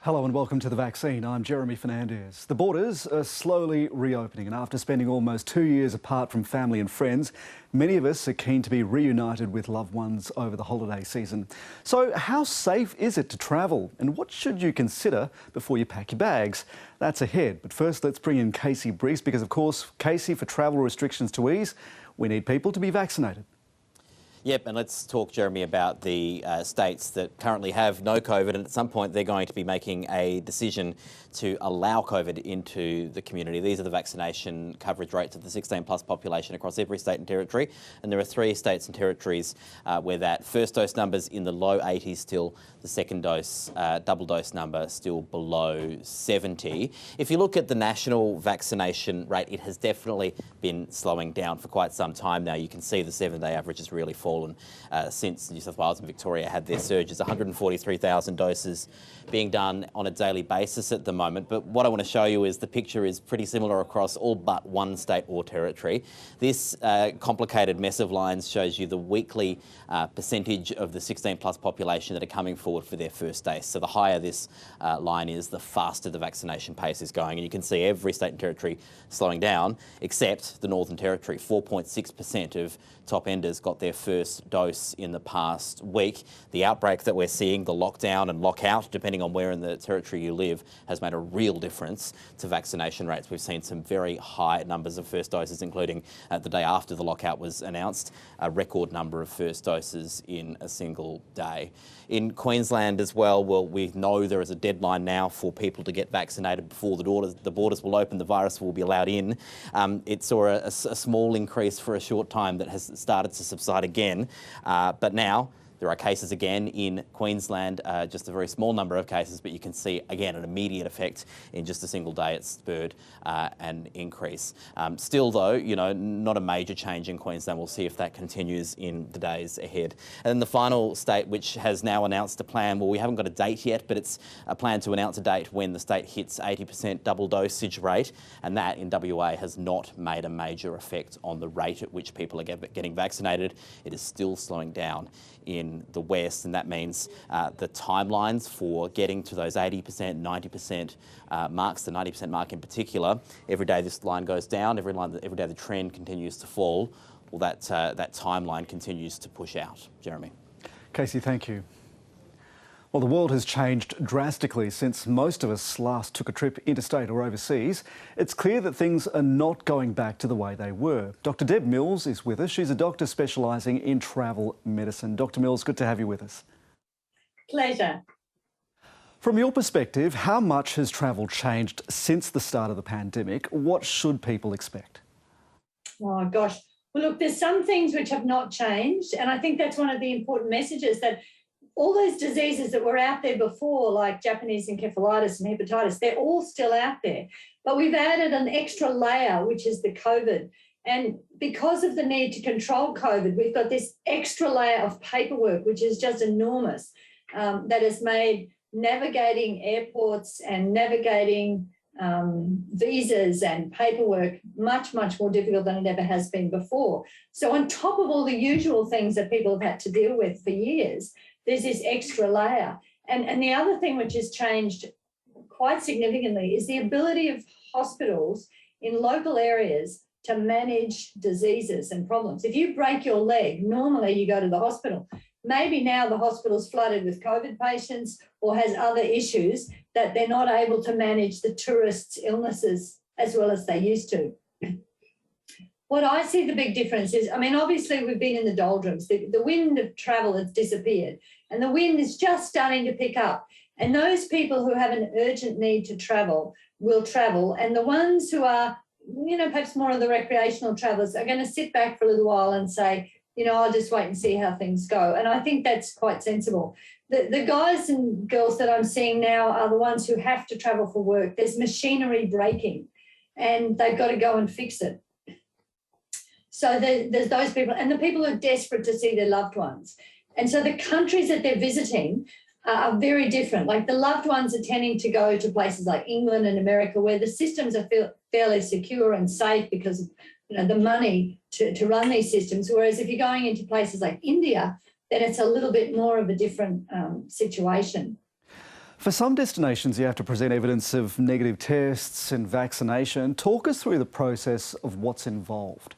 Hello and welcome to The Vaccine. I'm Jeremy Fernandez. The borders are slowly reopening, and after spending almost 2 years apart from family and friends, many of us are keen to be reunited with loved ones over the holiday season. So how safe is it to travel, and what should you consider before you pack your bags? That's ahead, but first let's bring in Casey Brees because, of course, Casey, for travel restrictions to ease, we need people to be vaccinated. Yep, and let's talk, Jeremy, about the states that currently have no COVID, and at some point they're going to be making a decision to allow COVID into the community. These are the vaccination coverage rates of the 16+ population across every state and territory, and there are 3 states and territories where that first dose number's in the low 80s still, the second dose, double dose number still below 70. If you look at the national vaccination rate, it has definitely been slowing down for quite some time now. You can see the 7-day average has really fallen since New South Wales and Victoria had their surges. 143,000 doses being done on a daily basis at the moment. But what I want to show you is the picture is pretty similar across all but one state or territory. This complicated mess of lines shows you the weekly percentage of the 16+ population that are coming forward for their first dose. So the higher this line is, the faster the vaccination pace is going. And you can see every state and territory slowing down, except the Northern Territory. 4.6% of top enders got their first dose in the past week. The outbreak that we're seeing, the lockdown and lockout, depending on where in the territory you live, has made a real difference to vaccination rates. We've seen some very high numbers of first doses, including the day after the lockout was announced, a record number of first doses in a single day. In Queensland as well, we know there is a deadline now for people to get vaccinated before the borders will open, the virus will be allowed in. It saw a small increase for a short time that has started to subside again, but now there are cases again in Queensland, just a very small number of cases, but you can see again an immediate effect in just a single day. It's spurred an increase. Still though, you know, not a major change in Queensland. We'll see if that continues in the days ahead. And then the final state which has now announced a plan, well, we haven't got a date yet, but it's a plan to announce a date when the state hits 80% double dosage rate, and that in WA has not made a major effect on the rate at which people are getting vaccinated. It is still slowing down in the West, and that means the timelines for getting to those 80%, 90% marks, the 90% mark in particular, every day this line goes down, every day the trend continues to fall, well, that timeline continues to push out. Jeremy. Casey, thank you. Well, the world has changed drastically since most of us last took a trip interstate or overseas. It's clear that things are not going back to the way they were. Dr. Deb Mills is with us. She's a doctor specialising in travel medicine. Dr. Mills, good to have you with us. Pleasure. From your perspective, how much has travel changed since the start of the pandemic? What should people expect? Oh, gosh. Well, look, there's some things which have not changed, and I think that's one of the important messages, that all those diseases that were out there before, like Japanese encephalitis and hepatitis, they're all still out there. But we've added an extra layer, which is the COVID. And because of the need to control COVID, we've got this extra layer of paperwork, which is just enormous, that has made navigating airports and navigating visas and paperwork much, much more difficult than it ever has been before. So on top of all the usual things that people have had to deal with for years, there's this extra layer. And the other thing which has changed quite significantly is the ability of hospitals in local areas to manage diseases and problems. If you break your leg, normally you go to the hospital. Maybe now the hospital's flooded with COVID patients or has other issues that they're not able to manage the tourists' illnesses as well as they used to. What I see the big difference is, I mean, obviously we've been in the doldrums. The wind of travel has disappeared and the wind is just starting to pick up. And those people who have an urgent need to travel will travel. And the ones who are, you know, perhaps more of the recreational travellers are going to sit back for a little while and say, you know, I'll just wait and see how things go. And I think that's quite sensible. The guys and girls that I'm seeing now are the ones who have to travel for work. There's machinery breaking and they've got to go and fix it. So there's those people, and the people who are desperate to see their loved ones. And so the countries that they're visiting are very different. Like the loved ones are tending to go to places like England and America where the systems are fairly secure and safe because of, you know, the money to run these systems. Whereas if you're going into places like India, then it's a little bit more of a different situation. For some destinations, you have to present evidence of negative tests and vaccination. Talk us through the process of what's involved.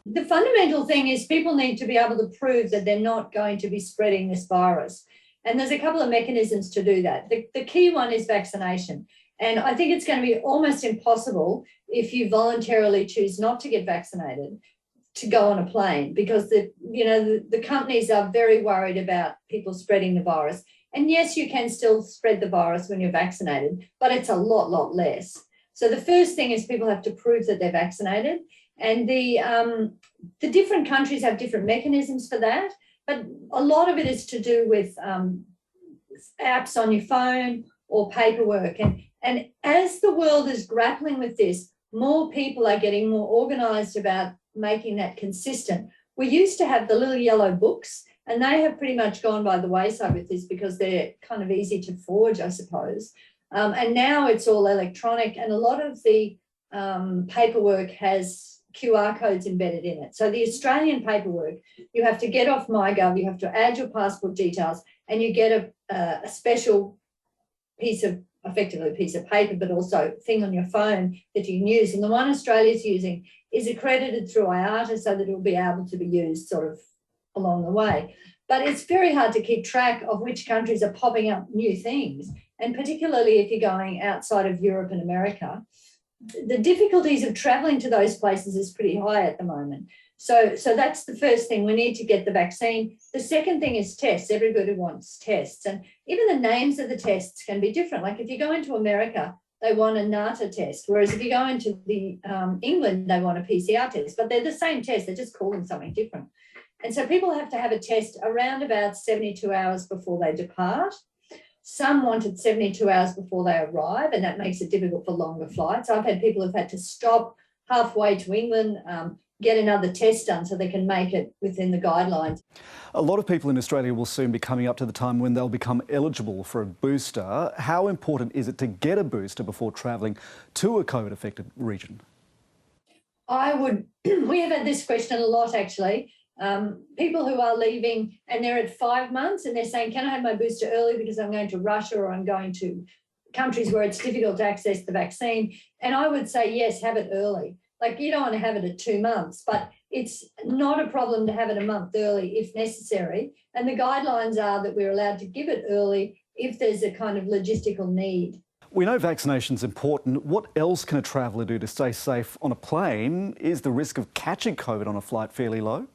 The fundamental thing is people need to be able to prove that they're not going to be spreading this virus. And there's a couple of mechanisms to do that. The key one is vaccination. And I think it's going to be almost impossible if you voluntarily choose not to get vaccinated to go on a plane, because the companies are very worried about people spreading the virus. And yes, you can still spread the virus when you're vaccinated, but it's a lot less. So the first thing is people have to prove that they're vaccinated. And the different countries have different mechanisms for that, but a lot of it is to do with apps on your phone or paperwork. And as the world is grappling with this, more people are getting more organised about making that consistent. We used to have the little yellow books, and they have pretty much gone by the wayside with this because they're kind of easy to forge, I suppose. And now it's all electronic, and a lot of the paperwork has QR codes embedded in it. So the Australian paperwork, you have to get off MyGov, you have to add your passport details, and you get a special effectively a piece of paper, but also thing on your phone that you can use. And the one Australia's using is accredited through IATA so that it will be able to be used sort of along the way. But it's very hard to keep track of which countries are popping up new things. And particularly if you're going outside of Europe and America, the difficulties of travelling to those places is pretty high at the moment. So that's the first thing. We need to get the vaccine. The second thing is tests. Everybody wants tests. And even the names of the tests can be different. Like if you go into America, they want a NATA test, whereas if you go into England, they want a PCR test. But they're the same test. They're just calling something different. And so people have to have a test around about 72 hours before they depart. Some want it 72 hours before they arrive, and that makes it difficult for longer flights. I've had people who've had to stop halfway to England, get another test done so they can make it within the guidelines. A lot of people in Australia will soon be coming up to the time when they'll become eligible for a booster. How important is it to get a booster before travelling to a COVID-affected region? We have had this question a lot, actually. People who are leaving and they're at 5 months and they're saying, can I have my booster early because I'm going to Russia or I'm going to countries where it's difficult to access the vaccine? And I would say, yes, have it early. Like, you don't want to have it at 2 months, but it's not a problem to have it a month early if necessary. And the guidelines are that we're allowed to give it early if there's a kind of logistical need. We know vaccination's important. What else can a traveller do to stay safe on a plane? Is the risk of catching COVID on a flight fairly low?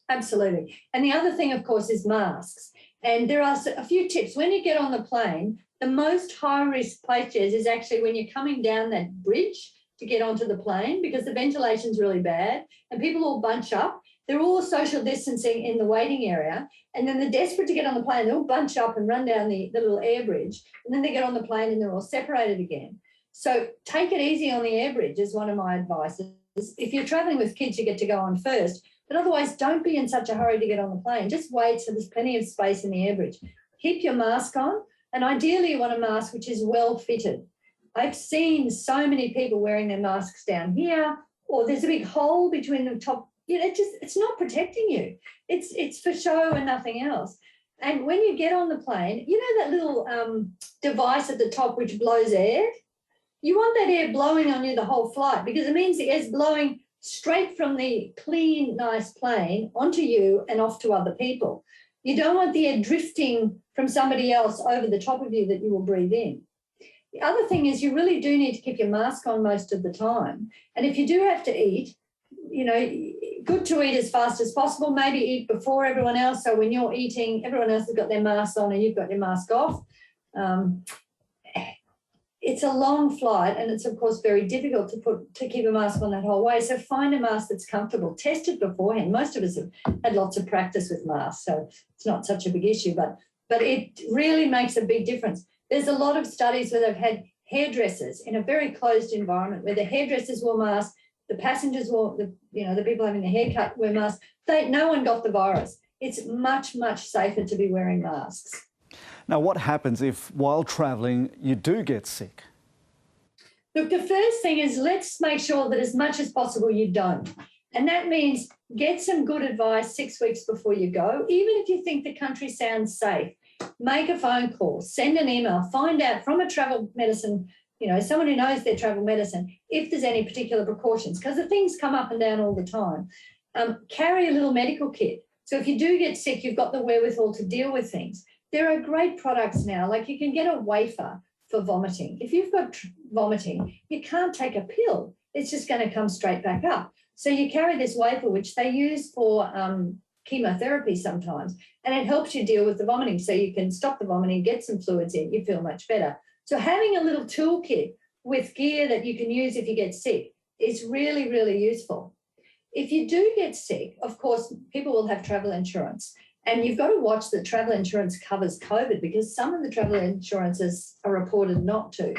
Absolutely. And the other thing, of course, is masks. And there are a few tips. When you get on the plane, the most high-risk places is actually when you're coming down that bridge to get onto the plane, because the ventilation's really bad and people all bunch up. They're all social distancing in the waiting area, and then they're desperate to get on the plane. They all bunch up and run down the little air bridge, and then they get on the plane and they're all separated again. So take it easy on the air bridge is one of my advices. If you're travelling with kids, you get to go on first, but otherwise don't be in such a hurry to get on the plane. Just wait so there's plenty of space in the air bridge. Keep your mask on, and ideally you want a mask which is well fitted. I've seen so many people wearing their masks down here, or there's a big hole between the top. It's not protecting you. It's for show and nothing else. And when you get on the plane, you know that little device at the top which blows air? You want that air blowing on you the whole flight, because it means the air's blowing straight from the clean, nice plane onto you and off to other people. You don't want the air drifting from somebody else over the top of you that you will breathe in. The other thing is you really do need to keep your mask on most of the time. And if you do have to eat, good to eat as fast as possible. Maybe eat before everyone else. So when you're eating, everyone else has got their masks on and you've got your mask off. It's a long flight, and it's, of course, very difficult to keep a mask on that whole way. So find a mask that's comfortable. Test it beforehand. Most of us have had lots of practice with masks, so it's not such a big issue, but it really makes a big difference. There's a lot of studies where they've had hairdressers in a very closed environment where the hairdressers wore masks, the passengers wore, the people having the haircut wear masks. No one got the virus. It's much, much safer to be wearing masks. Now, what happens if, while travelling, you do get sick? Look, the first thing is let's make sure that as much as possible you don't. And that means get some good advice 6 weeks before you go, even if you think the country sounds safe. make a phone call, send an email, find out from a travel medicine, someone who knows their travel medicine, if there's any particular precautions, because the things come up and down all the time. Carry a little medical kit. So if you do get sick, you've got the wherewithal to deal with things. There are great products now, like you can get a wafer for vomiting. If you've got vomiting, you can't take a pill. It's just going to come straight back up. So you carry this wafer, which they use for chemotherapy sometimes, and it helps you deal with the vomiting. So you can stop the vomiting, get some fluids in, you feel much better. So having a little toolkit with gear that you can use if you get sick is really, really useful. If you do get sick, of course, people will have travel insurance. And you've got to watch that travel insurance covers COVID, because some of the travel insurances are reported not to.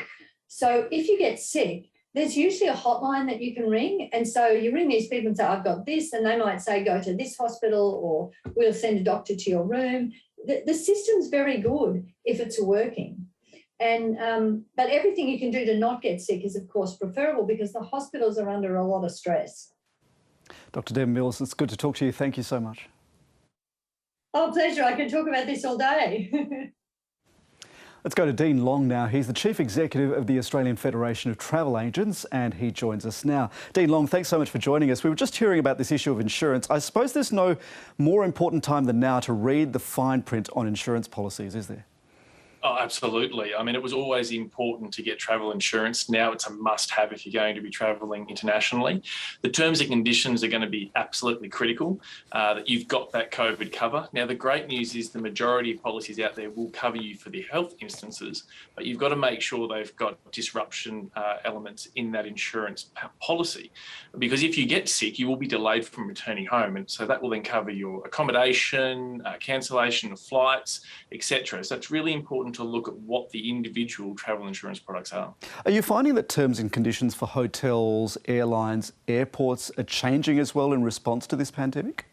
So if you get sick, there's usually a hotline that you can ring. And so you ring these people and say, I've got this, and they might say, go to this hospital, or we'll send a doctor to your room. The system's very good if it's working. And but everything you can do to not get sick is, of course, preferable, because the hospitals are under a lot of stress. Dr. Deb Mills, it's good to talk to you. Thank you so much. Oh, pleasure. I can talk about this all day. Let's go to Dean Long now. He's the Chief Executive of the Australian Federation of Travel Agents, and he joins us now. Dean Long, thanks so much for joining us. We were just hearing about this issue of insurance. I suppose there's no more important time than now to read the fine print on insurance policies, is there? Oh, absolutely. I mean, it was always important to get travel insurance. Now it's a must-have if you're going to be travelling internationally. The terms and conditions are going to be absolutely critical, that you've got that COVID cover. Now, the great news is the majority of policies out there will cover you for the health instances, but you've got to make sure they've got disruption elements in that insurance policy. Because if you get sick, you will be delayed from returning home. And so that will then cover your accommodation, cancellation of flights, etc. So it's really important to look at what the individual travel insurance products are. Are you finding that terms and conditions for hotels, airlines, airports are changing as well in response to this pandemic?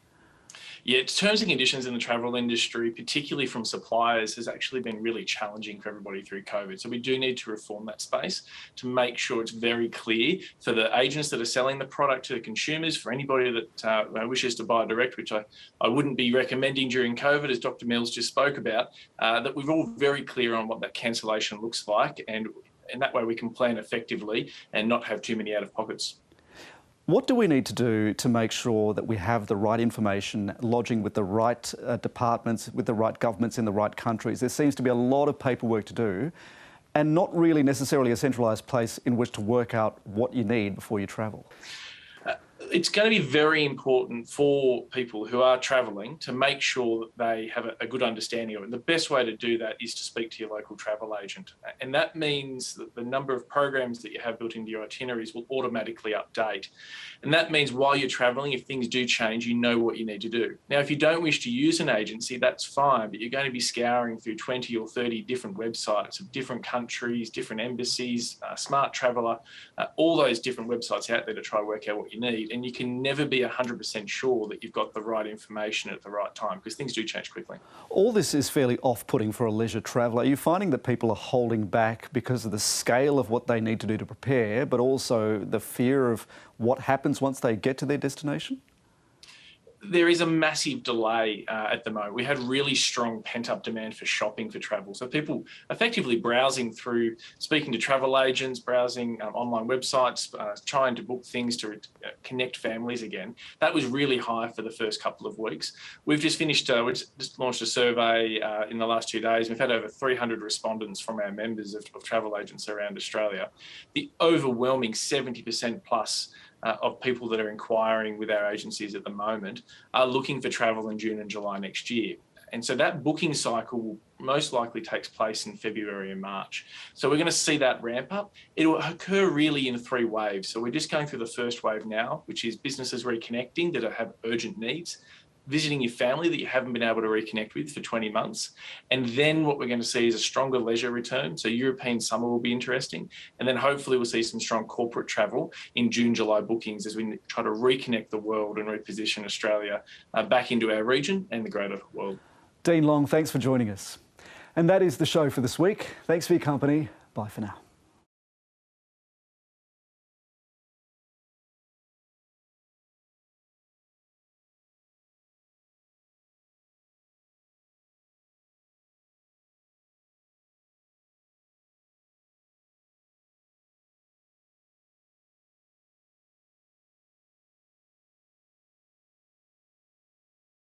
Yeah, terms and conditions in the travel industry, particularly from suppliers, has actually been really challenging for everybody through COVID. So we do need to reform that space to make sure it's very clear for the agents that are selling the product to the consumers, for anybody that wishes to buy direct, which I wouldn't be recommending during COVID, as Dr. Mills just spoke about, that we're all very clear on what that cancellation looks like, and that way we can plan effectively and not have too many out-of-pockets. What do we need to do to make sure that we have the right information lodging with the right departments, with the right governments in the right countries? There seems to be a lot of paperwork to do, and not really necessarily a centralised place in which to work out what you need before you travel. It's going to be very important for people who are travelling to make sure that they have a good understanding of it. And the best way to do that is to speak to your local travel agent. And that means that the number of programs that you have built into your itineraries will automatically update. And that means while you're travelling, if things do change, you know what you need to do. Now, if you don't wish to use an agency, that's fine, but you're going to be scouring through 20 or 30 different websites of different countries, different embassies, Smart Traveller, all those different websites out there to try to work out what you need. And you can never be 100% sure that you've got the right information at the right time, because things do change quickly. All this is fairly off-putting for a leisure traveller. Are you finding that people are holding back because of the scale of what they need to do to prepare, but also the fear of what happens once they get to their destination? There is a massive delay at the moment. We had really strong pent-up demand for shopping for travel. So people effectively browsing through, speaking to travel agents, browsing online websites, trying to book things to connect families again. That was really high for the first couple of weeks. We've just finished, we just launched a survey in the last 2 days. We've had over 300 respondents from our members of travel agents around Australia. The overwhelming 70% plus of people that are inquiring with our agencies at the moment are looking for travel in June and July next year. And so that booking cycle will most likely takes place in February and March. So we're going to see that ramp up. It will occur really in 3 waves. So we're just going through the first wave now, which is businesses reconnecting that have urgent needs, visiting your family that you haven't been able to reconnect with for 20 months. And then what we're going to see is a stronger leisure return. So European summer will be interesting. And then hopefully we'll see some strong corporate travel in June, July bookings as we try to reconnect the world and reposition Australia back into our region and the greater world. Dean Long, thanks for joining us. And that is the show for this week. Thanks for your company. Bye for now.